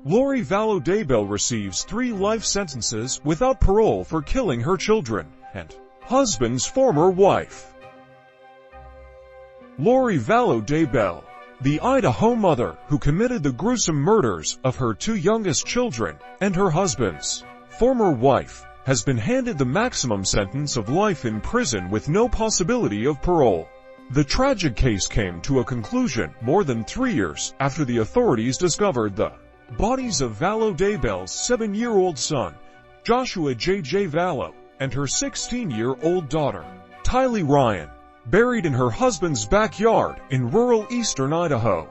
Lori Vallow Daybell receives 3 life sentences without parole for killing her children and husband's former wife. Lori Vallow Daybell, the Idaho mother who committed the gruesome murders of her 2 youngest children and her husband's former wife, has been handed the maximum sentence of life in prison with no possibility of parole. The tragic case came to a conclusion more than 3 years after the authorities discovered the bodies of Vallow Daybell's 7-year-old son, Joshua J.J. Vallow, and her 16-year-old daughter, Tylee Ryan, buried in her husband's backyard in rural eastern Idaho.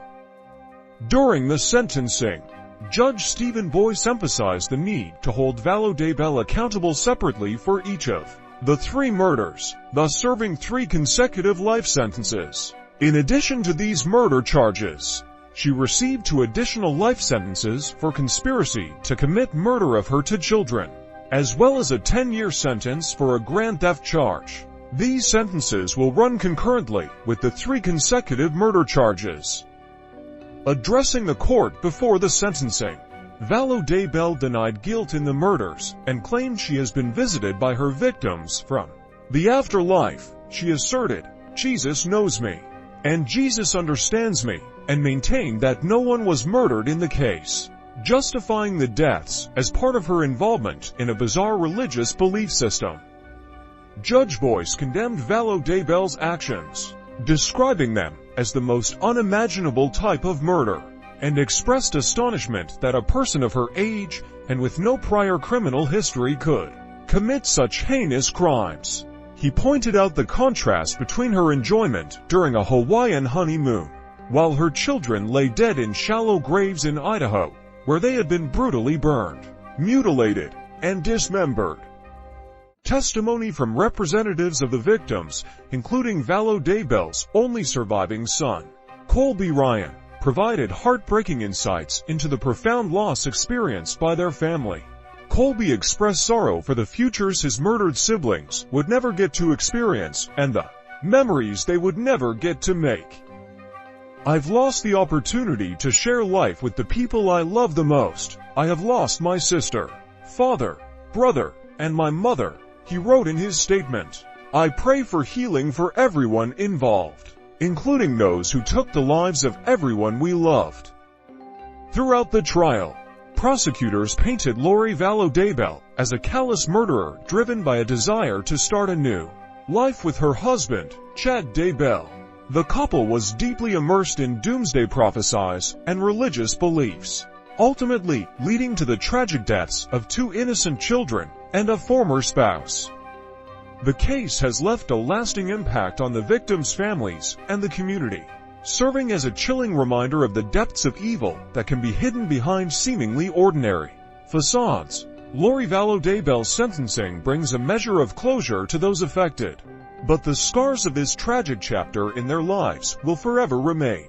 During the sentencing, Judge Stephen Boyce emphasized the need to hold Vallow Daybell accountable separately for each of the 3 murders, thus serving 3 consecutive life sentences. In addition to these murder charges, she received 2 additional life sentences for conspiracy to commit murder of her 2 children, as well as a 10-year sentence for a grand theft charge. These sentences will run concurrently with the 3 consecutive murder charges. Addressing the court before the sentencing, Vallow Daybell denied guilt in the murders and claimed she has been visited by her victims from the afterlife. She asserted, "Jesus knows me, and Jesus understands me," and maintained that no one was murdered in the case, justifying the deaths as part of her involvement in a bizarre religious belief system. Judge Boyce condemned Vallow Daybell's actions, describing them as the most unimaginable type of murder, and expressed astonishment that a person of her age and with no prior criminal history could commit such heinous crimes. He pointed out the contrast between her enjoyment during a Hawaiian honeymoon, while her children lay dead in shallow graves in Idaho, where they had been brutally burned, mutilated, and dismembered. Testimony from representatives of the victims, including Vallow Daybell's only surviving son, Colby Ryan, provided heartbreaking insights into the profound loss experienced by their family. Colby expressed sorrow for the futures his murdered siblings would never get to experience and the memories they would never get to make. "I've lost the opportunity to share life with the people I love the most. I have lost my sister, father, brother, and my mother," he wrote in his statement. "I pray for healing for everyone involved, including those who took the lives of everyone we loved." Throughout the trial, prosecutors painted Lori Vallow Daybell as a callous murderer driven by a desire to start a new life with her husband, Chad Daybell. The couple was deeply immersed in doomsday prophecies and religious beliefs, ultimately leading to the tragic deaths of 2 innocent children and a former spouse. The case has left a lasting impact on the victims' families and the community, serving as a chilling reminder of the depths of evil that can be hidden behind seemingly ordinary facades. Lori Vallow Daybell's sentencing brings a measure of closure to those affected, but the scars of this tragic chapter in their lives will forever remain.